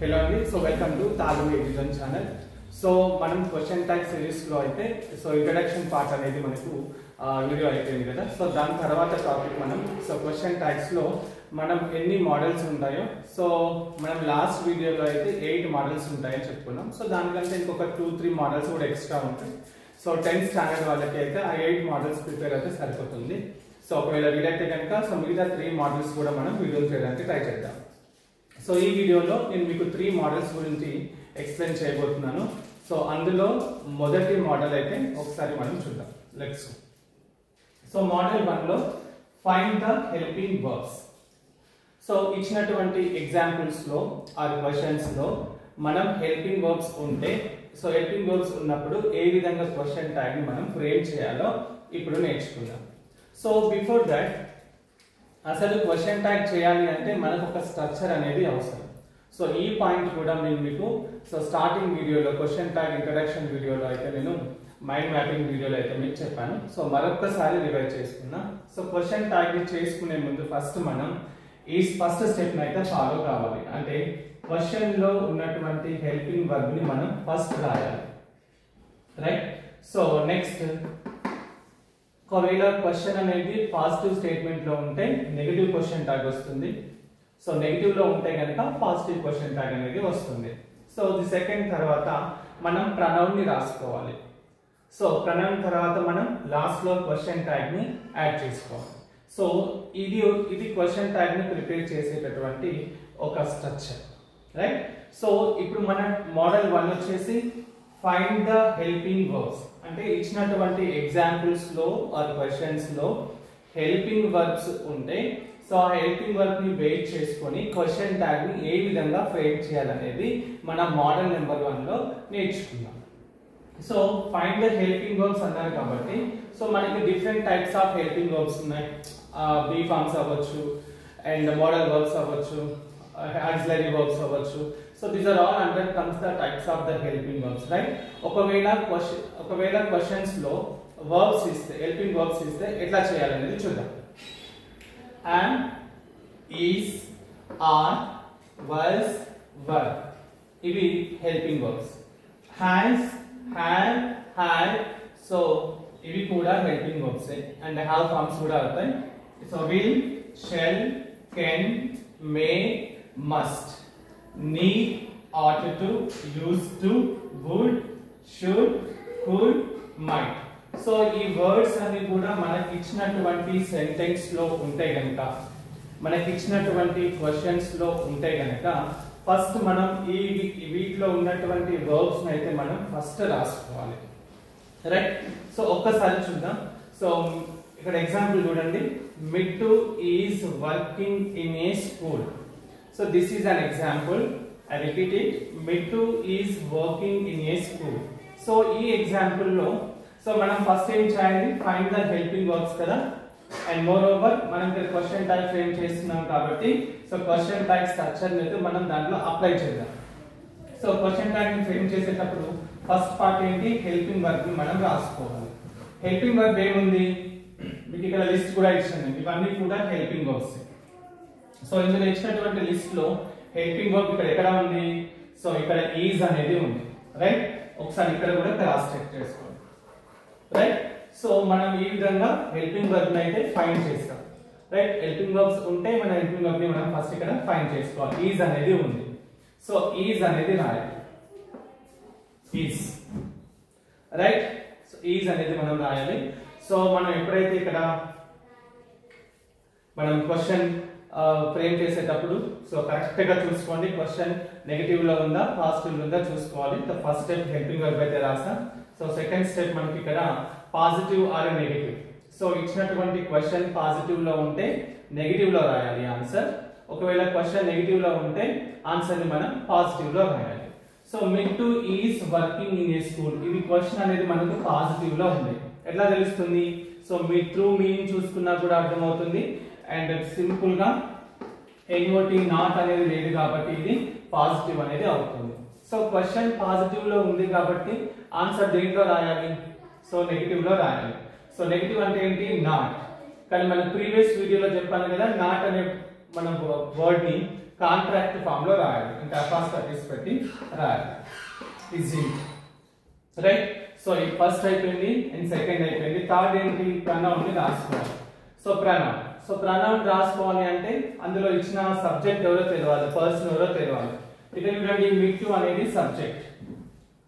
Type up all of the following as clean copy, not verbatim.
Hello Andy, so welcome to Talu Education channel. So మనం question tag series లో అయితే so introduction part అనేది మనకు వీడియో అయిపోయింది కదా. సో దాని తర్వాత టాపిక్ మనం సో క్వశ్చన్ ట్యాగ్స్ లో మనం ఎన్ని మోడల్స్ ఉంటాయో సో మనం లాస్ట్ వీడియోలో అయితే 8 మోడల్స్ ఉంటాయని చెప్పుకున్నాం. సో దానికంటే ఇంకొక 2-3 మోడల్స్ కూడా ఎక్స్ట్రా ఉంటాయి. సో 10th స్టాండర్డ్ వాళ్ళకి అయితే ఆ 8 మోడల్స్ ప్రిపేర్ అయితే సరిపోతుంది. సో ఒకవేళ వీలైతే కనుక సో మిగతా 3 మోడల్స్ కూడా మనం వీడియో చేయడానికి ట్రై చేద్దాం. సో ఈ వీడియోలో నేను మీకు 3 మోడల్స్ గురించి ఎక్స్ప్లెయిన్ చేయబోతున్నాను. సో అందులో మొదటి మోడల్ అయితే ఒకసారి మనం చూద్దాం. Let's go. సో మోడల్ 1 లో find the helping verbs. So ఇచ్చినటువంటి ఎగ్జాంపుల్స్ లో ఆర్ క్వశ్చన్స్ లో మనం హెల్పింగ్ వర్బ్స్ ఉంటే సో హెల్పింగ్ వర్బ్స్ ఉన్నప్పుడు ఏ విధంగా క్వశ్చన్ ట్యాగ్ ని మనం ఫ్రేమ్ చేయాలో ఇప్పుడు నేర్చుకుందాం. సో బిఫోర్ దట్ అసలు క్వశ్చన్ ట్యాగ్ చేయాలి అంటే మనకు ఒక స్ట్రక్చర్ అనేది అవసరం. సో ఈ పాయింట్ కూడా నేను మీకు సో స్టార్టింగ్ వీడియోలో క్వశ్చన్ ట్యాగ్ ఇంట్రడక్షన్ వీడియోలో అయితే నేను మైండ్ మ్యాపింగ్ వీడియోలో అయితే మీకు చెప్పాను. సో మరొకసారి రివైజ్ చేసుకున్నా. సో క్వశ్చన్ ట్యాగ్ ని చేసుకునే ముందు ఫస్ట్ మనం ఈ ఫస్ట్ స్టెప్ ని అయితే ఫాలో కావాలి. అంటే క్వశ్చన్ లో ఉన్నటువంటి హెల్పింగ్ వర్బ్ ని మనం ఫస్ట్ రాయాలి, రైట్? సో నెక్స్ట్ ఒకవేళ క్వశ్చన్ అనేది పాజిటివ్ స్టేట్మెంట్ లో ఉంటే నెగటివ్ క్వశ్చన్ ట్యాగ్ వస్తుంది. సో నెగటివ్ లో ఉంటే కనుక పాజిటివ్ క్వశ్చన్ ట్యాగ్ అనేది వస్తుంది. సో ది సెకండ్ తర్వాత మనం ప్రనౌన్ ని రాసుకోవాలి. సో ప్రనౌన్ తర్వాత మనం లాస్ట్ లో క్వశ్చన్ ట్యాగ్ ని యాడ్ చేసుకోవాలి. సో ఇది క్వశ్చన్ ట్యాగ్ ని ప్రిపేర్ చేసేటటువంటి ఒక స్ట్రక్చర్, రైట్? సో ఇప్పుడు మన మోడల్ 1 వచ్చేసి ఫైండ్ ద హెల్పింగ్ వర్బ్స్. అంటే ఇచ్చినటువంటి ఎగ్జాంపుల్స్ లో ఆర్ క్వశ్చన్స్ లో హెల్పింగ్ వర్బ్స్ ఉంటే సో ఆ హెల్పింగ్ వర్బ్ ని బేస్ చేసుకొని క్వశ్చన్ ట్యాగ్ ని ఏ విధంగా ఫ్రేమ్ చేయాలనేది మన మోడల్ నెంబర్ 1 లో నేర్చుకుందాం. So find the helping verbs అన్నారు కాబట్టి సో మనకి different types of helping verbs ఉన్నాయి. బీ ఫార్మ్స్ అవ్వచ్చు, అండ్ మోడల్ వర్బ్స్ అవ్వచ్చు, ఆక్సిలరీ వర్బ్స్ అవ్వచ్చు. So these are all under comes the types of the helping verbs, right? ఒకవేళ questions లో verbs ఇస్తే హెల్పింగ్ వర్బ్స్ ఇస్తే ఎట్లా చేయాలనేది చూద్దాం. am, is, are, was, were ఇవి helping verbs. has, had, had, so ఇవి కూడా helping verbs and have forms కూడా అవుతాయి. So will, shall, can, may, must, need, ought to, used to, would, should, could, might. So ఈ words అన్ని కూడా మనకి ఇచ్చినటువంటి సెంటెన్స్ లో ఉంటే గనుక, మనకి ఇచ్చినటువంటి క్వశ్చన్స్ లో ఉంటే గనుక ఫస్ట్ మనం వీటిలో ఉన్నటువంటి వర్బ్స్ అయితే మనం ఫస్ట్ రాసుకోవాలి, రైట్? సో ఒక్కసారి చూద్దాం. సో ఇక్కడ ఎగ్జాంపుల్ చూడండి. Mittu is working in a school. So this is an example. I repeat it. Mittu is working in a school. So ఈ ఎగ్జాంపుల్ లో సో మనం ఫస్ట్ ఏం చేయాలి? ఫైండ్ ద హెల్పింగ్ వర్బ్స్ కదా. అండ్ మోర్ ఓవర్ మనం ఇక్కడ క్వశ్చన్ ట్యాగ్ ఫ్రేమ్ చేస్తున్నాం కాబట్టి సో క్వశ్చన్ ట్యాగ్ స్ట్రక్చర్ ని మనం దాంట్లో అప్లై చేద్దాం. సో క్వశ్చన్ ట్యాగ్ ని ఫ్రేమ్ చేసేటప్పుడు ఫస్ట్ పార్ట్ ఏంటి? హెల్పింగ్ వర్బ్ ని మనం రాసుకోవాలి. హెల్పింగ్ వర్బ్ ఏముంది? మీకు ఇక్కడ లిస్ట్ కూడా ఇచ్చాను. ఇవన్నీ కూడా హెల్పింగ్ వర్బ్స్. సో ఇందులో ఇచ్చినటువంటి లిస్ట్ లో హెల్పింగ్ వర్బ్ ఇక్కడ ఎక్కడ ఉంది? సో ఇక్కడ ఈజ్ అనేది ఉంది, రైట్? ఒకసారి ఇక్కడ కూడా క్రాస్ చెక్ చేసుకోండి, రైట్? సో మనం ఈ విధంగా హెల్పింగ్ వర్బ్ ని అయితే ఫైండ్ చేస్తాం, రైట్? హెల్పింగ్ వర్బ్స్ ఉంటే మన హెల్పింగ్ వర్బ్ ని మనం ఫస్ట్ ఇక్కడ ఫైండ్ చేసుకోవాలి. ఈజ్ అనేది ఉంది. సో ఈజ్ అనేది రాయాలి. Is, right? సో ఈజ్ అనేది మనం రాయాలి. సో మనం ఎప్పుడైతే ఇక్కడ మనం క్వశ్చన్ ఫ్రేమ్ చేసేటప్పుడు సో కరెక్ట్ గా చూసుకోండి. క్వశ్చన్ నెగటివ్ లో ఉందా పాజిటివ్ లో ఉందా చూసుకోవాలి. ఫస్ట్ స్టెప్ హెల్పింగ్ వర్బ్ అయితే రాసాం. సో సెకండ్ స్టెప్ మనకి ఇక్కడ పాజిటివ్ ఆర్ నెగటివ్. సో ఇచ్చినటువంటి క్వశ్చన్ పాజిటివ్ లో ఉంటే నెగటివ్ లో రాయాలి ఆన్సర్. ఒకవేళ క్వశ్చన్ నెగటివ్ లో ఉంటే ఆన్సర్ ని మనం పాజిటివ్ లో రాయాలి. So Mittu is working in a school. ఇది క్వశ్చన్ అనేది మనకు పాజిటివ్ లో ఉంది. ఎట్లా తెలుస్తుంది? సో మీ త్రూ మీనింగ్ చూసుకున్నా కూడా అర్థమవుతుంది. అండ్ సింపుల్ గా ఎన్ఓటి నాట్ అనేది లేదు కాబట్టి ఇది పాజిటివ్ అనేది అవుతుంది. సో క్వశ్చన్ పాజిటివ్ లో ఉంది కాబట్టి ఆన్సర్ దేంట్లో రాయాలి? సో నెగటివ్ లో రాయాలి. సో నెగటివ్ అంటే ఏంటి? నాట్. కానీ మన ప్రీవియస్ వీడియోలో చెప్పాను కదా, నాట్ అనే మన వర్డ్ ని కాంట్రాక్ట్ ఫామ్ లో రాయాలి, అంటే అపాస్ట్రఫీస్ పెట్టి రాయాలి. Isn't, right. సో ఈ ఫస్ట్ అయిపోయింది అండ్ సెకండ్ అయిపోయింది. థర్డ్ ఏంటి, ప్రనౌన్ ని రాసుకోవాలి. సో ప్రనౌన్ రాసుకోవాలి అంటే అందులో ఇచ్చిన సబ్జెక్ట్ ఎవరో తెలియాలి, పర్సన్ ఎవరో తెలియాలి. ఇక్కడ చూడండి మిట్టు అనేది సబ్జెక్ట్,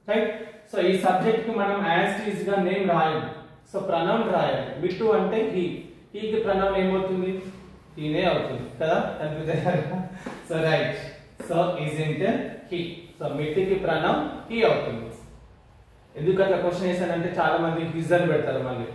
రైట్. సో ఈ సబ్జెక్ట్ కి మనం యాజ్ ఈజ్ గా నేమ్ రాయాలి, సో ప్రనౌన్ రాయాలి. మిట్టు అంటే హీకి ప్రనౌన్ ఏమవుతుంది, హీనే అవుతుంది కదా, so right. So isn't he, so మిట్టుకి ప్రనౌన్ హీ అవుతుంది. ఎందుకంటే క్వశ్చన్ వేసానంటే చాలా మంది హిజ్ అని పెడతారు, మళ్ళీ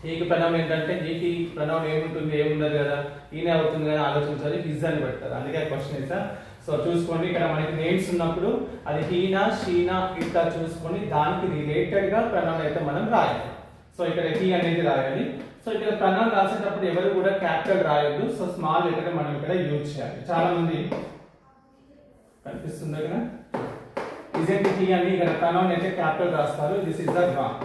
హీకి ప్రనౌన్ ఏంటంటే హీకి ప్రనౌన్ ఏముంటుంది, ఏముండదు కదా, ఈయనే అవుతుంది కదా ఆలోచించాలి, హిజ్ అని పెడతారు, అందుకే క్వశ్చన్ వేసా. సో చూసుకోండి, ఇక్కడ మనకి నేమ్స్ ఉన్నప్పుడు అది హీనా షీనా ఇట్లా చూసుకొని దానికి రిలేటెడ్ గా ప్రనౌన్ అయితే మనం రాయాలి. సో ఇక్కడ హీ అనేది రాయాలి. సో ఇక్కడ ప్రనౌన్ రాసేటప్పుడు ఎవరు కూడా క్యాపిటల్ రాయొద్దు, సో స్మాల్ లెటర్ మనం ఇక్కడ యూజ్ చేయాలి. చాలా మంది కనిపిస్తుంది కదా, ఇజెంట్ హీ అని ఇక్కడ ప్రనౌన్ అయితే క్యాపిటల్ రాస్తారు, this is the wrong,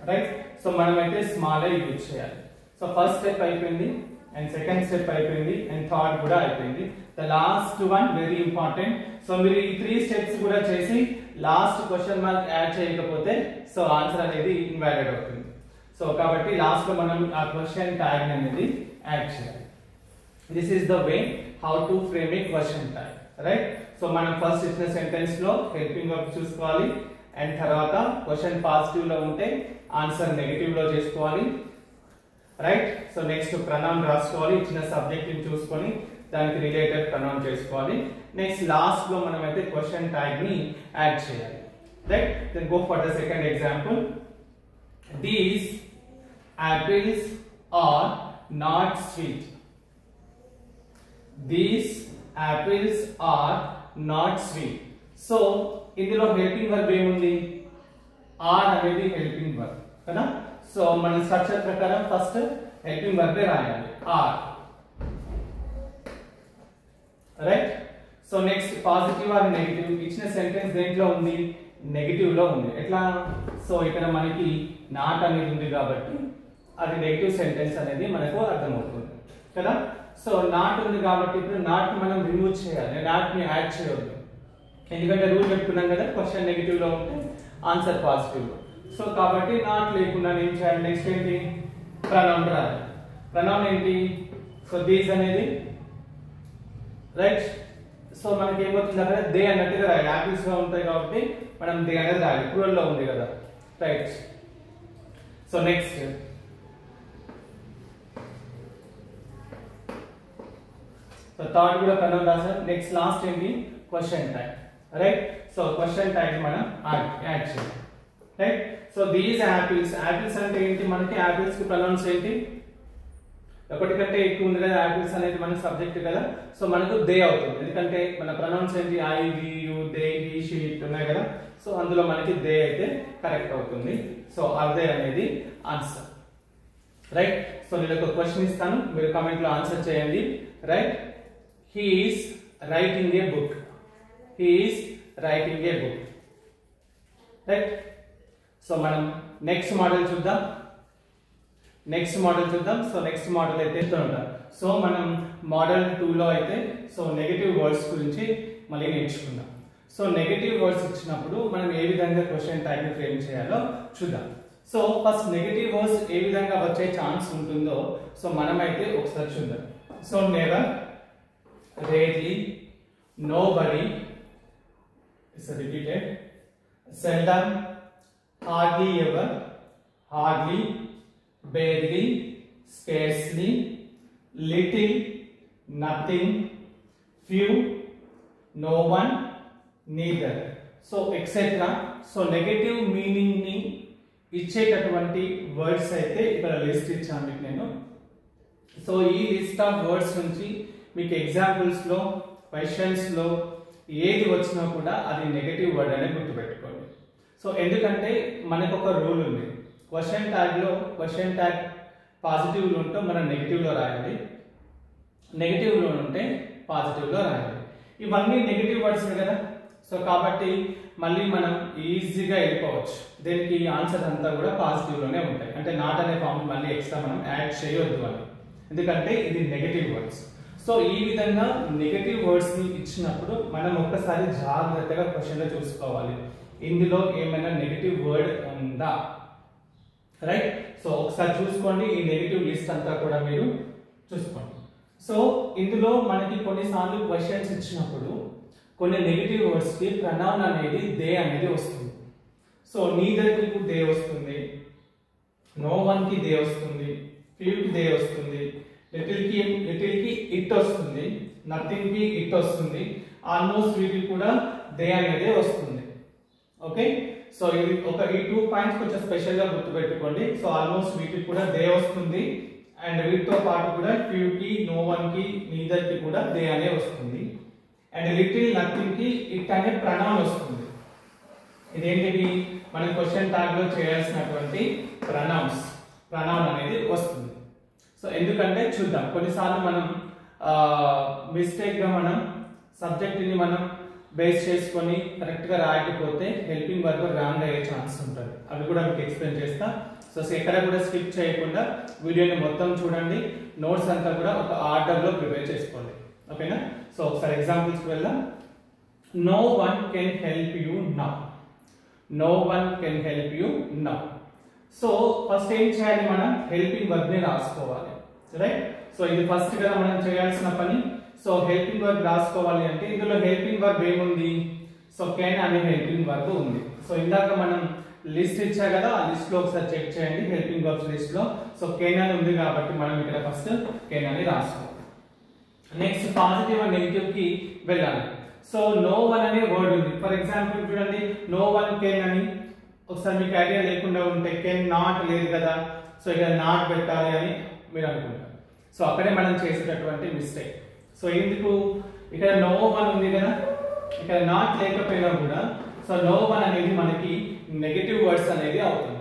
right. So మనం అయితే స్మాల్ యూజ్ చేయాలి. సో ఫస్ట్ స్టెప్ అయిపోయింది అండ్ సెకండ్ స్టెప్ అయిపోయింది అండ్ థర్డ్ కూడా అయిపోయింది. The last one very important. So మీరు ఈ 3 స్టెప్స్ కూడా చేసి లాస్ట్ క్వశ్చన్ మార్క్ యాడ్ చేయకపోతే సో ఆన్సర్ అనేది ఇన్వాలిడ్ అవుతుంది. సో కాబట్టి లాస్ట్ లో మనం ఆ క్వశ్చన్ ట్యాగ్ అనేది యాడ్ చేయాలి. This is the way how to frame A question tag, right. So మనం ఫస్ట్ ఇచ్చిన సెంటెన్స్ లో హెల్పింగ్ వర్బ్ చూసుకోవాలి అండ్ తర్వాత క్వశ్చన్ పాజిటివ్ లో ఉంటే ఆన్సర్ నెగటివ్ లో చేసుకోవాలి, రైట్. సో నెక్స్ట్ ప్రనౌన్ రాసుకోవాలి, ఇచ్చిన సబ్జెక్ట్ ని చూసుకొని దానికి రిలేటెడ్ ప్రనౌన్ చేసుకోవాలి. నెక్స్ట్ లాస్ట్ లో మనం అయితే క్వశ్చన్ ట్యాగ్ ని యాడ్ చేయాలి, right. Then go for the second example. These apples are not sweet. These apples are not sweet. So ఇందులో హెల్పింగ్ వర్బ్ ఏముంది, ఆర్ అనేది హెల్పింగ్ వర్బ్ కదా. సో మన స్ట్రక్చర్ ప్రకారం ఫస్ట్ హెల్పింగ్ వర్బ్ రాయాలి, are, right. So next positive or negative, ఇచ్చిన sentence దేంట్లో ఉంది, నెగటివ్ లో ఉంది. ఎట్లా, సో ఇక్కడ మనకి నాట్ అనేది ఉంది కాబట్టి అది నెగటివ్ సెంటెన్స్ అనేది మనకు అర్థమవుతుంది కదా. సో నాట్ ఉంది కాబట్టి ఇప్పుడు నాట్ మనం రిమూవ్ చేయాలి, నాట్ ని యాడ్ చేయవద్దు, ఎందుకంటే రూల్ చెప్పుకున్నాం కదా, క్వశ్చన్ నెగటివ్ లో ఉంటే ఆన్సర్ పాజిటివ్ లో. సో కాబట్టి నాట్ లేకుండా ఏం చేయాలి, నెక్స్ట్ ఏంటి, ప్రనౌన్ రాయాలి. ప్రనౌన్ ఏంటి, సో దీస్ అనేది, రైట్. సో మనకి ఏమవుతుంది అక్కడ దే అన్నట్టుగా రాయాలి, యాపిల్స్ లో ఉంటాయి కాబట్టి మనం దే అనేది రాయాలి, ప్లూరల్ లో ఉంది కదా, right. So next so third కూడా ప్రనౌన్ రాసాం. నెక్స్ట్ లాస్ట్ ఏంటి, question tag, right. So question tag మనం యాడ్ చేయాలి, right. So these apples, apples అంటే ఏంటి, మనకి యాపిల్స్ కి ప్రనౌన్స్ ఏంటి, ఒకటి కంటే ఎక్కువ ఉంది కదా, యాపిల్స్ అనేది మన సబ్జెక్ట్ కదా, సో మనకు దే అవుతుంది, ఎందుకంటే మన ప్రనౌన్స్ ఏంటి, I, we, you, they, he, she ఉన్నాయి కదా. సో అందులో మనకి దే అయితే కరెక్ట్ అవుతుంది. సో అదే అనేది ఆన్సర్, రైట్. సో నేను ఒక క్వశ్చన్ ఇస్తాను, మీరు కామెంట్ లో ఆన్సర్ చేయండి, right. He is writing A book, he is writing A book, right. So మనం నెక్స్ట్ మోడల్ చూద్దాం. సో నెక్స్ట్ మోడల్ అయితే ఉంటాం. సో మనం మోడల్ 2 లో అయితే సో నెగటివ్ వర్డ్స్ గురించి మళ్ళీ నేర్చుకుందాం. సో నెగటివ్ వర్డ్స్ ఇచ్చినప్పుడు మనం ఏ విధంగా క్వశ్చన్ ట్యాగ్ ని ఫ్రేమ్ చేయాలో చూద్దాం. సో ఫస్ట్ నెగటివ్ వర్డ్స్ ఏ విధంగా వచ్చే ఛాన్స్ ఉంటుందో సో మనమైతే ఒకసారి చూద్దాం. So never, rarely, nobody, it's repeated, seldom, hardly ever, hardly, barely, scarcely, little, nothing, few, no one, neither. So etc. So negative meaning ని ఇచ్చేటటువంటి వర్డ్స్ అయితే ఇక్కడ లిస్ట్ ఇచ్చాను మీకు నేను. సో ఈ లిస్ట్ ఆఫ్ వర్డ్స్ నుంచి మీకు ఎగ్జాంపుల్స్ లో, క్వశ్చన్స్ లో ఏది వచ్చినా కూడా అది నెగటివ్ వర్డ్ అనేది గుర్తుపెట్టుకోండి. సో ఎందుకంటే మనకు ఒక రూల్ ఉంది, క్వశ్చన్ ట్యాగ్ లో క్వశ్చన్ ట్యాగ్ పాజిటివ్ లో ఉంటే మనం నెగటివ్ లో రాయాలి, నెగటివ్ లో ఉంటే పాజిటివ్ లో రాయాలి. ఇవన్నీ నెగటివ్ వర్డ్స్ కదా. సో కాబట్టి మళ్ళీ మనం ఈజీగా వెళ్ళిపోవచ్చు, దీనికి ఆన్సర్ అంతా కూడా పాజిటివ్ లోనే ఉంటాయి, అంటే నాట్ అనే ఫామ్ మళ్ళీ ఎక్స్ట్రా మనం యాడ్ చేయొద్దు అని, ఎందుకంటే ఇది నెగటివ్ వర్డ్స్. సో ఈ విధంగా నెగటివ్ వర్డ్స్ ని ఇచ్చినప్పుడు మనం ఒక్కసారి జాగ్రత్తగా క్వశ్చన్ లో చూసుకోవాలి, ఇందులో ఏమైనా నెగటివ్ వర్డ్ ఉందా, రైట్. సో ఒకసారి చూసుకోండి, ఈ నెగటివ్ లిస్ట్ అంతా కూడా మీరు చూసుకోండి. సో ఇందులో మనకి కొన్నిసార్లు క్వశ్చన్స్ ఇచ్చినప్పుడు కొన్ని నెగటివ్ వర్డ్స్ కి ప్రనౌన్ అనేది దే అనేది వస్తుంది. సో నీదర్ కి దే వస్తుంది, నో వన్ కి దే వస్తుంది, ఫ్యూ కి దే వస్తుంది, లిటిల్ కి ఇట్ వస్తుంది, నథింగ్ కి ఇట్ వస్తుంది, ఆల్మోస్ట్ వీటికి కూడా దే అనేది వస్తుంది. ఓకే, సో ఇది ఈ 2 పాయింట్స్ కొంచెం స్పెషల్ గా గుర్తుపెట్టుకోండి. సో ఆల్మోస్ట్ వీటికి కూడా దే వస్తుంది, అండ్ వీటితో పాటు కూడా ఫ్యూ కి, నో వన్ కి, నీదర్ కి కూడా దే అనే వస్తుంది, అండ్ లిటిల్, నథింగ్ కి ఇట్ అనే ప్రనౌన్ వస్తుంది. ఇదేంటిది మనం క్వశ్చన్ ట్యాగ్ లో చేయాల్సినటువంటి ప్రనౌన్ అనేది వస్తుంది. సో ఎందుకంటే చూద్దాం, కొన్నిసార్లు మనం మిస్టేక్ గా మనం సబ్జెక్ట్ ని మనం బేస్ చేసుకొని కరెక్ట్ గా రాయకపోతే హెల్పింగ్ వర్బ్ రాంగ్ అయ్యే ఛాన్స్ ఉంటుంది. అవి కూడా మీకు ఎక్స్ప్లెయిన్ చేస్తా. సో ఎక్కడ కూడా స్కిప్ చేయకుండా వీడియోని మొత్తం చూడండి, నోట్స్ అంతా కూడా ఒక ఆర్డర్ లో ప్రిపేర్ చేసుకోండి. ఓకేనా? సో ఒకసారి ఎగ్జాంపుల్స్ కి వెళ్దాం. No one can help you now. No one can help you now. So first ఏం చేయాలి, మనం హెల్పింగ్ వర్బ్ ని రాసుకోవాలి, రైట్. సో ఇది ఫస్ట్ గా మనం చేయాల్సిన పని. సో హెల్పింగ్ వర్బ్ రాసుకోవాలి అంటే ఇందులో హెల్పింగ్ వర్బ్ ఏముంది, సో కెన్ అనే హెల్పింగ్ వర్బ్ ఉంది. సో ఇందాక మనం లిస్ట్ ఇచ్చా కదా, ఆ లిస్ట్ లో ఒకసారి చెక్ చేయండి హెల్పింగ్ వర్బ్స్ లిస్ట్ లో. సో కెన్ అని ఉంది కాబట్టి మనం ఇక్కడ ఫస్ట్ కెన్ అని రాసుకోవాలి. నెక్స్ట్ పాజిటివ్ అండ్ నెగిటివ్ కి వెళ్ళాలి. సో నో వన్ అనే వర్డ్ ఉంది. ఫర్ ఎగ్జాంపుల్ చూడండి, నో వన్ కెన్ అని ఒకసారి మీకు ఐడియా లేకుండా ఉంటే కెన్ నాట్ లేదు కదా, సో ఇక్కడ నాట్ పెట్టాలి అని మీరు అనుకుంటారు. సో అక్కడే మనం చేసేటటువంటి మిస్టేక్. సో ఎందుకు, ఇక్కడ నో వన్ ఉంది కదా, ఇక్కడ నాట్ లేకపోయినా కూడా సో నో వన్ అనేది మనకి నెగటివ్ వర్డ్స్ అనేది అవుతుంది,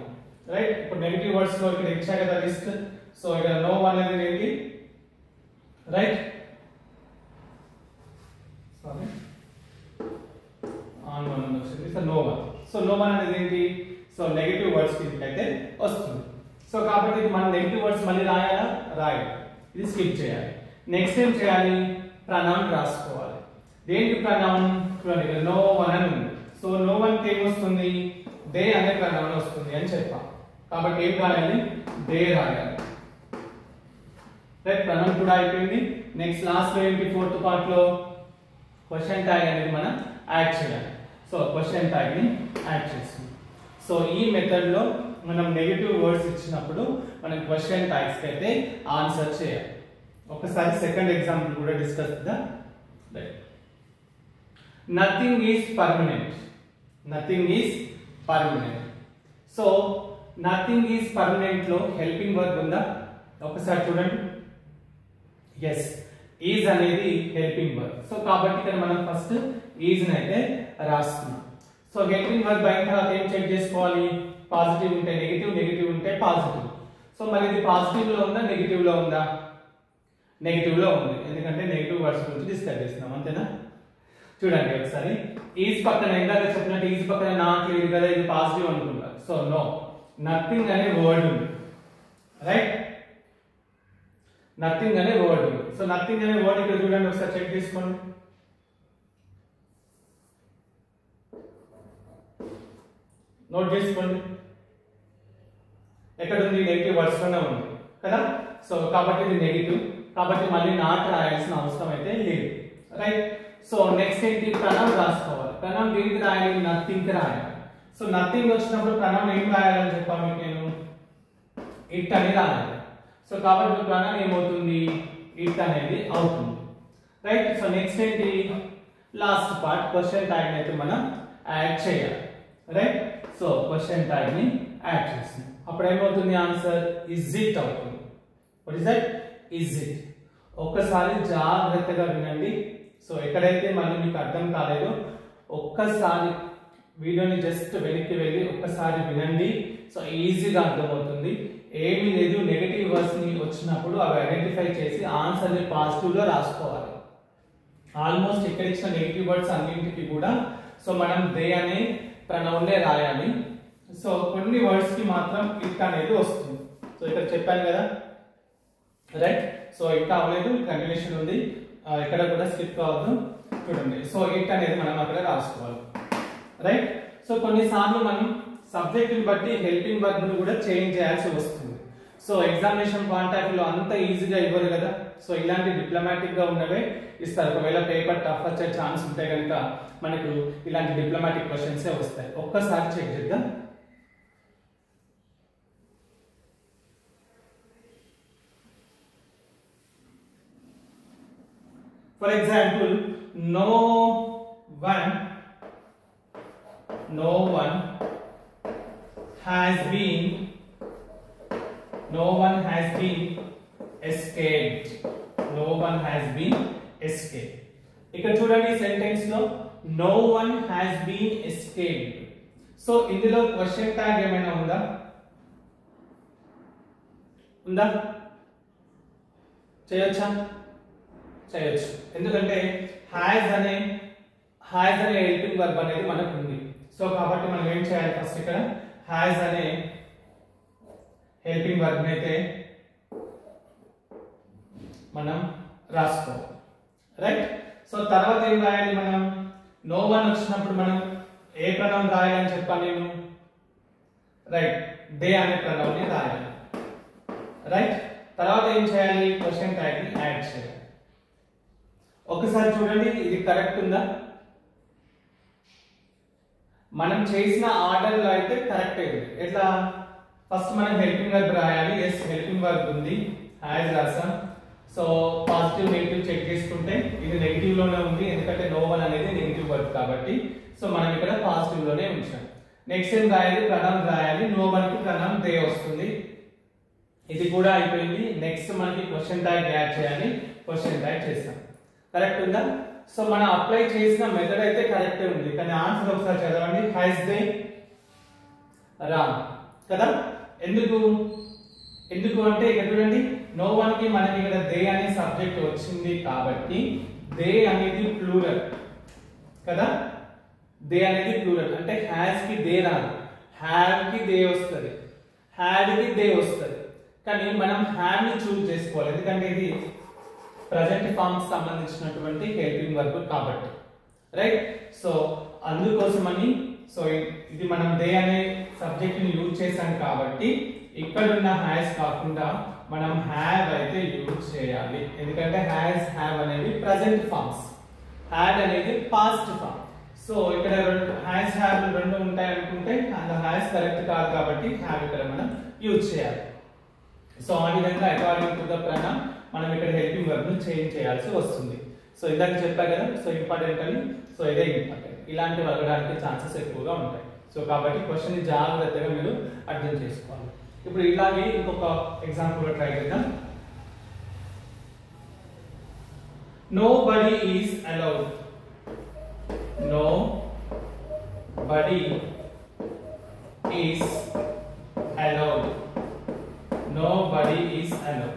రైట్. ఇప్పుడు నెగటివ్ వర్డ్స్ లో ఇక్కడ ఇచ్చా కదా లిస్ట్. సో ఇక్కడ నో వన్ అనేది ఏంటి, రైట్. సారీ, ఆన్ వన్ వచ్చింది. So no one. So no one అనేది ఏంటి, సో నెగటివ్ వర్డ్స్ కిందకి అయితే వస్తుంది. సో కాబట్టి ఇది మనం నెగటివ్ వర్డ్స్ మళ్ళీ రాయాలా, రాయాలి, ఇది స్కిప్ చేయాలి. నెక్స్ట్ ఏం చేయాలి, ప్రనౌన్ రాసుకోవాలి. దేనికి ప్రనౌన్, చూడండి నో వన్ అని ఉంది. సో నో వన్ కి ఏమొస్తుంది, దే అనే ప్రనౌన్ వస్తుంది అని చెప్పాం. కాబట్టి ఏం రాయాలి, దే రాయాలి, రైట్. ప్రనౌన్ కూడా అయిపోయింది. నెక్స్ట్ లాస్ట్ లో ఏంటి, ఫోర్త్ పార్ట్ లో క్వశ్చన్ ట్యాగ్ అనేది మనం యాడ్ చేయాలి. సో క్వశ్చన్ ట్యాగ్ ని యాడ్ చేస్తుంది. సో ఈ మెథడ్ లో మనం నెగటివ్ వర్డ్స్ ఇచ్చినప్పుడు మనం క్వశ్చన్ ట్యాగ్స్ కి అయితే ఆన్సర్ చేయాలి. ఒకసారి సెకండ్ ఎగ్జాంపుల్ కూడా డిస్కస్ చేద్దాం. Nothing is permanent. Nothing is permanent. So nothing is permanent లో హెల్పింగ్ వర్బ్ ఉందా, ఒకసారి చూడండి. ఎస్, ఈజ్ అనేది హెల్పింగ్ వర్బ్. సో కాబట్టి ఇక్కడ మనం ఫస్ట్ ఈజ్ అయితే రాస్తున్నాం. సో హెల్పింగ్ వర్బ్ అయిన తర్వాత ఏం చెక్ చేసుకోవాలి, పాజిటివ్ ఉంటే నెగిటివ్, నెగిటివ్ ఉంటే పాజిటివ్. సో మరి ఇది పాజిటివ్ లో ఉందా, నెగిటివ్ లో ఉందా, నెగిటివ్ లో ఉంది, ఎందుకంటే నెగిటివ్ వర్డ్స్ గురించి డిస్కస్ చేస్తున్నాం, అంతేనా. చూడండి ఒకసారి, ఈజ్ పక్కన ఇందాక చెప్పినట్టు ఈజ్ పక్కన నాట్ లేదు కదా, ఇది పాజిటివ్ అనుకుంటారు. సో నో, నథింగ్ అనే వర్డ్ ఉంది, రైట్. నథింగ్ అనే వర్డ్ ఉంది. సో నథింగ్ అనే వర్డ్ ఇక్కడ చూడండి, ఒకసారి చెక్ చేసుకోండి. నోట్ చేసుకోండి, ఎక్కడ ఉంది, నెగిటివ్ వర్డ్స్ లోనే ఉంది కదా. సో కాబట్టి ఇది నెగిటివ్, కాబట్టి మళ్ళీ నాట్ రాయాల్సిన అవసరం అయితే లేదు, రైట్. సో నెక్స్ట్ ఏంటి, ప్రనౌన్ రాసుకోవాలి. ప్రనౌన్ దేనికి రాయాలి, నథింగ్ కి రాయాలి. సో నథింగ్ వచ్చినప్పుడు ప్రనౌన్ ఏం రాయాలని చెప్పాను మీకు నేను, ఇట్ అని రాయాలి. సో కాబట్టి ప్రనౌన్ ఏమవుతుంది, ఇట్ అనేది అవుతుంది, రైట్. సో నెక్స్ట్ ఏంటి, లాస్ట్ పార్ట్ క్వశ్చన్ ట్యాగ్ అయితే మనం యాడ్ చేయాలి, రైట్. సో క్వశ్చన్ ట్యాగ్ ని యాడ్ చేస్తాం. అప్పుడు ఏమవుతుంది, ఆన్సర్ ఇజ్ ఇట్ అవుతుంది. What is that, is it. ఒక్కసారి జాగ్రత్తగా వినండి. సో ఎక్కడైతే మళ్ళీ మీకు అర్థం కాలేదో ఒక్కసారి వీడియోని జస్ట్ వెనక్కి వెళ్ళి ఒక్కసారి వినండి. సో ఈజీగా అర్థమవుతుంది. ఏమీ లేదు, నెగటివ్ వర్డ్స్ ని వచ్చినప్పుడు అవి ఐడెంటిఫై చేసి ఆన్సర్ ని పాజిటివ్ లో రాసుకోవాలి. ఆల్మోస్ట్ ఇక్కడ ఇచ్చిన నెగటివ్ వర్డ్స్ అన్నింటికి కూడా సో మనం దే అనే ప్రనౌన్ రాయాలి. సో కొన్ని వర్డ్స్ కి మాత్రం ఇట్ అనేది వస్తుంది. సో ఇక్కడ చెప్పాను కదా, రైట్. సో ఇంకా అవ్వలేదు, కంటిన్యూషన్ ఉంది, ఇక్కడ కూడా స్కిప్ కావద్దు. చూడండి, సో ఇట్ అనేది మనం అక్కడ రాసుకోవాలి, రైట్. సో కొన్నిసార్లు మనం సబ్జెక్ట్ ని బట్టి హెల్పింగ్ వర్బ్ ని కూడా చేంజ్ చేయాల్సి వస్తుంది. సో ఎగ్జామినేషన్ పాయింట్ ఆఫ్ వ్యూలో అంత ఈజీగా ఇవ్వరు కదా. సో ఇలాంటి డిప్లొమాటిక్ గా ఉన్నవే ఇస్తారు. ఒకవేళ పేపర్ టఫ్ వచ్చే ఛాన్స్ ఉంటే కనుక మనకు ఇలాంటి డిప్లొమాటిక్ క్వశ్చన్స్ వస్తాయి. ఒక్కసారి చెక్ చేద్దాం. For example, no one has been escaped. No one has been escaped. ఇక్కడ చూడండి సెంటెన్స్ లో no one has been escaped. So ఇందులో క్వశ్చన్ ట్యాగ్ ఏమైనా ఉందా? చేయొచ్చా? చేయొచ్చు. ఎందుకంటే హ్యాస్ అనే హెల్పింగ్ వర్బ్ అనేది మనకు ఉంది. సో కాబట్టి మనం ఏం చేయాలి, ఫస్ట్ ఇక్కడ హ్యాస్ అనే హెల్పింగ్ వర్బ్ అయితే మనం రాసుకోవాలి, రైట్. సో తర్వాత ఏం రాయాలి, మనం నో వన్ వచ్చినప్పుడు మనం ఏ ప్రణవం రాయాలని చెప్పాను నేను, రైట్, దే అనే ప్రణవం రాయాలి, రైట్. తర్వాత ఏం చేయాలి, క్వశ్చన్ ట్యాగ్ ని యాడ్ చేయాలి. ఒకసారి చూడండి, ఇది కరెక్ట్ ఉందా? మనం చేసిన ఆర్డర్ లో అయితే కరెక్ట్ అయింది. ఎట్లా, ఫస్ట్ మనం హెల్పింగ్ వర్బ్ రాయాలి. ఎస్, హెల్పింగ్ వర్బ్ ఉంది, హ్యాస్ రాసాం. సో పాజిటివ్ నెగిటివ్ చెక్ చేసుకుంటే ఇది నెగిటివ్ లోనే ఉంది, ఎందుకంటే నో వన్ అనేది నెగిటివ్ వర్బ్ కాబట్టి. సో మనం ఇక్కడ పాజిటివ్ లోనే ఉంచాం. నెక్స్ట్ ఏం రాయాలి, ప్రణవం రాయాలి. నో వన్ కి ప్రణవం దే వస్తుంది. ఇది కూడా అయిపోయింది. నెక్స్ట్ మనకి క్వశ్చన్ ట్యాగ్ యాడ్ చేయాలి. క్వశ్చన్ ట్యాగ్ చేస్తాం. కరెక్ట్ ఉందా? సో మనం అప్లై చేసిన మెథడ్ అయితే కరెక్టే ఉంది, కానీ ఆన్సర్ ఒకసారి చదవండి. హ్యాస్ దే రాంగ్ కదా. ఎందుకు అంటే ఇక్కడ చూడండి, నో వన్ కి మనకి ఇక్కడ దే అనే సబ్జెక్ట్ వచ్చింది కాబట్టి దే అనేది ప్లూరల్ కదా. దే అనేది ప్లూరల్ అంటే హ్యాస్ కి దే రాదు, హ్యావ్ కి దే వస్తుంది, హ్యాడ్ కి దే వస్తుంది. కానీ మనం హ్యాడ్ ని చూస్ చేసుకోవాలి, ఎందుకంటే ఇది ప్రజెంట్ ఫార్మ్ కి సంబంధించినటువంటి హెల్పింగ్ వర్బ్ కాబట్టి, రైట్. సో అందుకోసమని సో ఇది మనం దే అనే సబ్జెక్ట్ ని యూజ్ చేసాం కాబట్టి ఇక్కడ ఉన్న హ్యాస్ కాకుండా మనం హ్యావ్ అయితే యూజ్ చేయాలి. ఎందుకంటే హ్యావ్ అనేది ప్రజెంట్ ఫార్మ్స్, హ్యాడ్ అనేది పాస్ట్ ఫార్మ్. సో ఇక్కడ హ్యాస్ హ్యావ్ రెండు ఉంటాయి అనుకుంటే అండ్ హ్యాస్ కరెక్ట్ కాదు కాబట్టి హ్యావ్ ఇక్కడ మనం యూజ్ చేయాలి. సో ఆ విధంగా అకార్డింగ్ టు ద ప్రణం మనం ఇక్కడ హెల్పింగ్ వర్బ్ ను చేంజ్ చేయాల్సి వస్తుంది. సో ఇందాక చెప్పా కదా, సో ఇంపార్టెంట్ అని. సో ఇదే ఇంపార్టెంట్, ఇలాంటివి అడగడానికి ఛాన్సెస్ ఎక్కువగా ఉంటాయి. సో కాబట్టి క్వశ్చన్ ని జాగ్రత్తగా మీరు అర్థం చేసుకోవాలి. ఇప్పుడు ఇలాగే ఇంకొక ఎగ్జాంపుల్ ట్రై చేద్దాం. Nobody is allowed. Nobody is allowed. Nobody is allowed.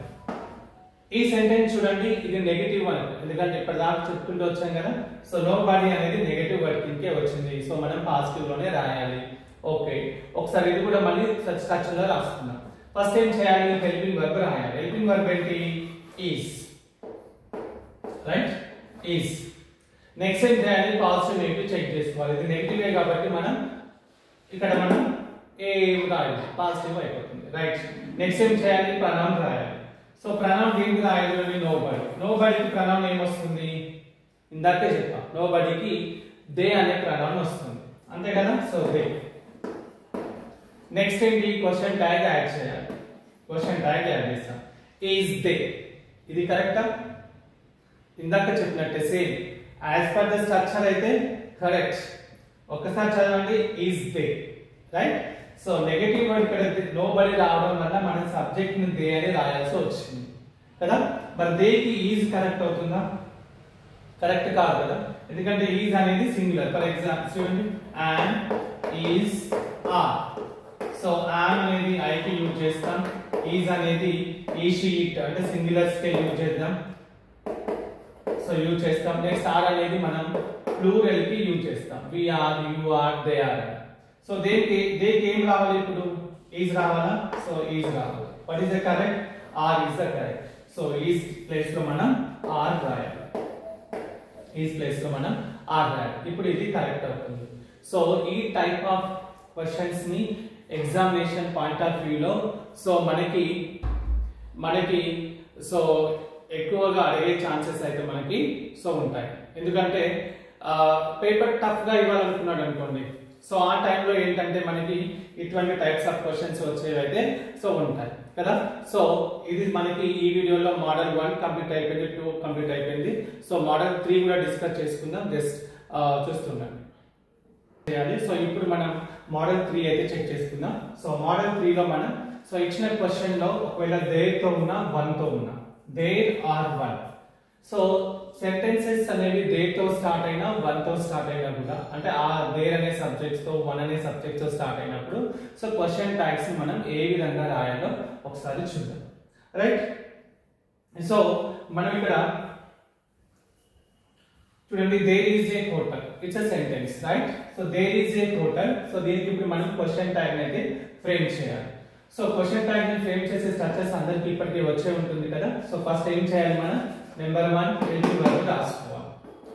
ఈ సెంటెన్స్ చూడండి, ఇది నెగటివ్ అని, ఎందుకంటే ఇప్పటిదాకా చెప్పుకుంటూ వచ్చాం కదా. సో నో బాడీ అనేది నెగటివ్ వర్కింగ్ కే వచ్చింది. సో మనం పాజిటివ్ లోనే రాయాలి. ఓకే, ఒకసారి ఇది కూడా మళ్ళీ స్ట్రక్చర్ రాసుకుందాం. ఫస్ట్ ఏం చేయాలి, హెల్పింగ్ వర్బ్ రాయాలి. హెల్పింగ్ వర్బ్ ఏంటి, ఈస్, రైట్, ఈస్. నెక్స్ట్ ఏం చేయాలి, పాజిటివ్ నెగిటివ్ చెక్ చేసుకోవాలి. ఇది నెగిటివే కాబట్టి మనం ఇక్కడ మనం ఏం రాయాలి, పాజిటివ్ అయిపోతుంది, రైట్. నెక్స్ట్ ఏం చేయాలి, ప్రణవం రాయాలి. సో ప్రణవం దేనికి రాయాలి, నోబడీ. నోబడీకి ప్రణవం ఏమొస్తుంది, ఇందాకే చెప్పాం, నోబడీకి దే అనే ప్రణవం వస్తుంది, అంతే కదా. So they. నెక్స్ట్ ఏంటి, క్వశ్చన్ ట్యాగ్ యాడ్ చేయాలి. క్వశ్చన్ ట్యాగ్ యాడ్ చేస్తాం. ఈజ్ దే, ఇది కరెక్టా? ఇందాక చెప్పినట్టే same as per the structure అయితే కరెక్ట్. ఒక్కసారి చదవండి, is they, right. So negative word ఇక్కడ నోబడీ రావడం వల్ల మన సబ్జెక్ట్ ని దే అని రాయాల్సి వచ్చింది కదా. మరి దేకి ఈజ్ కరెక్ట్ అవుతుందా? కరెక్ట్ కాదు కదా, ఎందుకంటే ఈజ్ అనేది సింగులర్. ఫర్ ఎగ్జాంపుల్ చూడండి, and is are. So am అనేది ఐ కి యూజ్ చేస్తాం, ఈజ్ అనేది ఈ షీట్ అంటే సింగులర్స్ కే యూజ్ చేద్దాం. సో యూజ్ చేస్తాం. నెక్స్ట్ ఆర్ అనేది మనం ప్లూరల్ కి యూజ్ చేస్తాం, we are, you are, they are. So దేనికి ఏం రావాలి ఇప్పుడు, ఈజ్ రావాలా? సో ఈజ్ రావాలి. What is the correct, are is the correct. So is place లో మనం ఆర్ రాయాలి. ఈజ్ ప్లేస్ లో మనం ఆర్ రాయాలి. ఇప్పుడు ఇది కరెక్ట్ అవుతుంది. సో ఈ టైప్ ఆఫ్ క్వశ్చన్స్ ని ఎగ్జామినేషన్ పాయింట్ ఆఫ్ వ్యూలో సో మనకి సో ఎక్కువగా అడిగే ఛాన్సెస్ అయితే మనకి సో ఉంటాయి. ఎందుకంటే పేపర్ టఫ్ గా ఇవ్వాలనుకున్నాడు అనుకోండి, సో ఆ టైంలో ఏంటంటే మనకి ఇటువంటి టైప్స్ ఆఫ్ క్వశ్చన్స్ వచ్చేవి అయితే సో ఉంటాయి కదా. సో ఇది మనకి ఈ వీడియోలో మోడల్ 1 కంప్లీట్ అయిపోయింది, 2 కంప్లీట్ అయిపోయింది. సో మోడల్ 3 కూడా డిస్కస్ చేసుకుందాం. జస్ట్ చూస్తున్నాను చేయాలి. సో ఇప్పుడు మనం మోడల్ 3 అయితే చెక్ చేసుకుందాం. సో మోడల్ 3 లో మనం సో ఇచ్చిన క్వశ్చన్ లో ఒకవేళ దేర్ తో ఉన్నా వన్ తో ఉన్నా there are one, so sentences అనేవి దేర్ తో స్టార్ట్ అయినా వన్ తో స్టార్ట్ అయినా కూడా అంటే ఆ దేర్ అనే సబ్జెక్ట్స్ తో వన్ అనే సబ్జెక్ట్ తో స్టార్ట్ అయినప్పుడు సో క్వశ్చన్ ట్యాగ్స్ మనం ఏ విధంగా రాయాలో ఒకసారి చూద్దాం. రైట్. సో మనం ఇక్కడ చూడండి, there is a hotel, it's a sentence, right. So there is a hotel. So దీనికి ఇప్పుడు మనం క్వశ్చన్ ట్యాగ్ అయితే ఫ్రేమ్ చేయాలి. సో క్వశ్చన్ ట్యాగ్ ని ఫ్రేమ్ చేసే స్ట్రక్చర్స్ అందరికి ఇప్పటికే వచ్చే ఉంటుంది కదా. సో ఫస్ట్ ఏం చేయాలి, మనం నెంబర్ 1 హెల్పింగ్ వర్బ్ రాసుకోవాలి.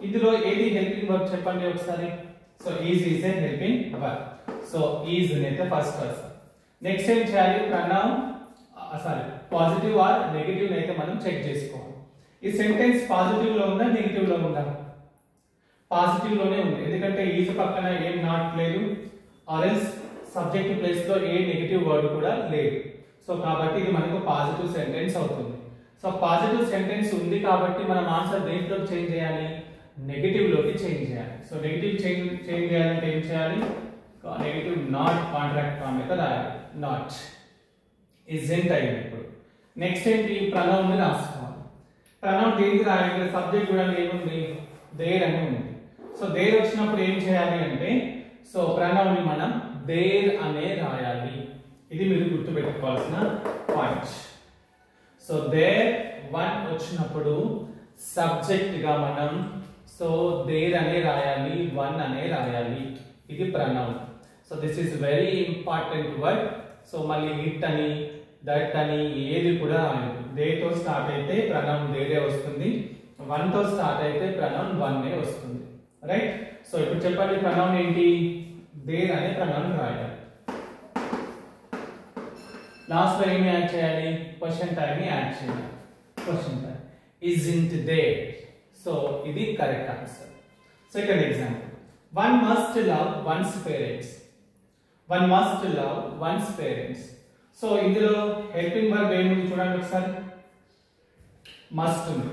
ఇందులో ఏది హెల్పింగ్ వర్బ్ చెప్పండి ఒకసారి. So is a helping verb. So is అయితే ఫస్ట్ పర్సన్. నెక్స్ట్ ఏం చేయాలి, ప్రనౌన్ పాజిటివ్ ఆర్ నెగటివ్ అయితే మనం చెక్ చేసుకోవాలి. ఈ సెంటెన్స్ పాజిటివ్ లో ఉందా నెగటివ్ లో ఉందా? పాజిటివ్ లోనే ఉంది, ఎందుకంటే ఈజ్ పక్కన ఏం నాట్ లేదు, ఆర్ఎల్స్ సబ్జెక్ట్ ప్లేస్ లో ఏ నెగటివ్ వర్డ్ కూడా లేదు. సో కాబట్టి ఇది మనకు పాజిటివ్ సెంటెన్స్ అవుతుంది. సో పాజిటివ్ సెంటెన్స్ ఉంది కాబట్టి మనం ఆన్సర్ దేంట్లో చేంజ్ చేయాలి, నెగటివ్ లోకి చేంజ్ చేయాలి. సో నెగటివ్ చేంజ్ చేయాలంటే ఏం చేయాలి, నెగటివ్ నాట్ కాంట్రాక్ట్ ఫామ్ అయితే రాయాలి. నాట్ ఇజెంట్ అయింది. ఇప్పుడు నెక్స్ట్ ఏంటి, ప్రనౌన్ ని రాసుకోవాలి. ప్రనౌన్ దేనికి రాయాలి, సబ్జెక్ట్ కూడా ఏముంది, దేర్ అని ఉంది. సో దేర్ వచ్చినప్పుడు ఏం చేయాలి అంటే సో ప్రనౌన్ ని మనం దేర్ అనే రాయాలి. ఇది మీరు గుర్తుపెట్టుకోవాల్సిన పాయింట్. సో దేర్ వన్ వచ్చినప్పుడు సబ్జెక్ట్ గా మనం సో దేర్ అనే రాయాలి, వన్ అనే రాయాలి. ఇది pronoun. So this is very important word. So మళ్ళీ ఇట్ అని దట్ అని ఏది కూడా రాయదు. దే తో స్టార్ట్ అయితే ప్రనౌన్ దేరే వస్తుంది, వన్ తో స్టార్ట్ అయితే ప్రనౌన్ వన్ ఏ వస్తుంది. రైట్. సో ఇప్పుడు చెప్పండి, ప్రనౌన్ ఏంటి, దేర్ అనే ప్రనౌన్ రాయాలి. లాస్ట్ లో ఏమి యాడ్ చేయాలి, క్వశ్చన్ ట్యాగ్ ని యాడ్ చేయాలి. Question tag isn't there. So ఇది correct answer. Second example, one must love one's parents. One must love one's parents. So ఇందులో హెల్పింగ్ వర్బ్ ఏముంది చూడండి ఒకసారి, మస్ట్ ఉంది.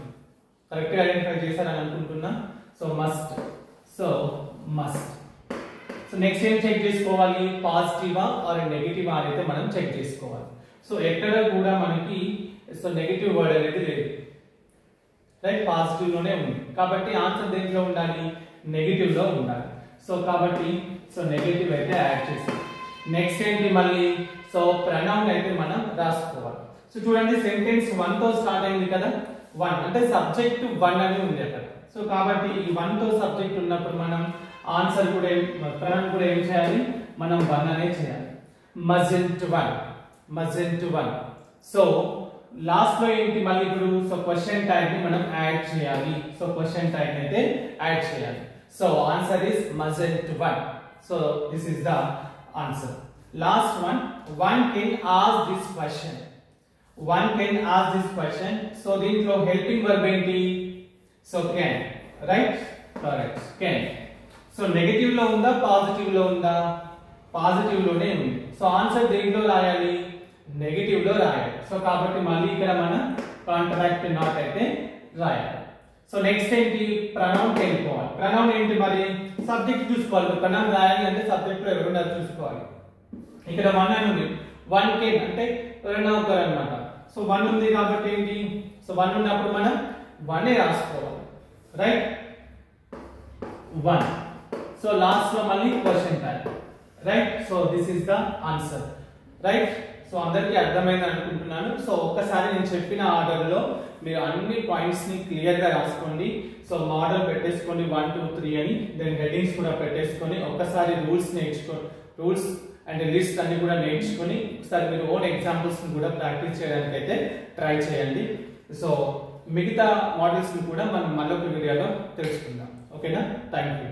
కరెక్ట్ గా ఐడెంటిఫై చేశారని అనుకుంటున్నా. So must, so must. So next ఏం చెక్ చేసుకోవాలి, పాజిటివా ఆర్ నెగటివా అయితే మనం చెక్ చేసుకోవాలి. సో ఎక్కడ కూడా మనకి సో నెగటివ్ వర్డ్ అనేది లేదు, రైట్. పాజిటివ్ లోనే ఉంది కాబట్టి ఆన్సర్ దేంట్లో ఉండాలి, నెగటివ్ లో ఉండాలి. సో కాబట్టి సో నెగటివ్ అయితే యాడ్ చేసాం. నెక్స్ట్ ఏంటి మళ్ళీ, సో ప్రనౌన్ అయితే మనం రాసుకోవాలి. సో చూడండి, సెంటెన్స్ వన్ తో స్టార్ట్ అయింది కదా, వన్ అంటే సబ్జెక్ట్ వన్ అని ఉంది అక్కడ. సో కాబట్టి ఈ వన్ తో సబ్జెక్ట్ ఉన్నప్పుడు మనం ఆన్సర్ కూడా ప్రనౌన్ కూడా ఏం చేయాలి, మనం వన్ అనే చేయాలి. మజెంట్ వన్, మజెంట్ వన్. సో లాస్ట్ లో ఏంటి మళ్ళీ ఇప్పుడు సో క్వశ్చన్ ట్యాగ్ ని మనం యాడ్ చేయాలి. సో క్వశ్చన్ ట్యాగ్ అయితే యాడ్ చేయాలి. So answer is mustn't one. So this is the answer. Last one, one can ask this question. One can ask this question. So దీంట్లో helping verb ఏంటి, so can, right. Correct, can. So negative లో ఉందా positive లో ఉందా, positive లోనే ఉంది. So answer దేంట్లో రాయాలి, నెగటివ్ లో రాయాలి. సో కాబట్టి మళ్ళీ ఇక్కడ మనం కాంట్రాక్ట్ నాట్ అయితే రాయాలి. సో నెక్స్ట్ ఏంటి, ప్రనౌన్ కి వెళ్ళిపోవాలి. ప్రనౌన్ ఏంటి మరి, సబ్జెక్ట్ చూసుకోవాలి. ప్రనౌన్ రాయాలి అంటే సబ్జెక్ట్ లో ఎవరున్నారు చూసుకోవాలి. ఇక్కడ వన్ అని ఉంది, వన్ కెన్ అంటే ఎవరైనా ఒకరు అనమాట. సో వన్ ఉంది కాబట్టి ఏంటి, సో వన్ ఉన్నప్పుడు మనం వన్ రాసుకోవాలి, రైట్. వన్. సో లాస్ట్ లో మళ్ళీ question tag, right. So this is the answer, right. So అందరికీ అర్థమైంది అనుకుంటున్నాను. సో ఒక్కసారి నేను చెప్పిన ఆర్డర్ లో మీరు అన్ని పాయింట్స్ ని క్లియర్ గా రాసుకోండి. సో మోడల్ పెట్టేసుకోండి 1 2 3 అని, దెన్ హెడ్డింగ్స్ కూడా పెట్టేసుకొని ఒక్కసారి రూల్స్ నేర్చుకోండి. రూల్స్ అండ్ లిస్ట్ అన్ని కూడా నేర్చుకొని ఒకసారి మీరు ఓన్ ఎగ్జాంపుల్స్ ని కూడా ప్రాక్టీస్ చేయడానికి అయితే ట్రై చేయండి. సో మిగతా మోడల్స్ ని కూడా మనం మళ్ళొక వీడియోలో తెలుసుకుందాం. ఓకేనా? Thank you.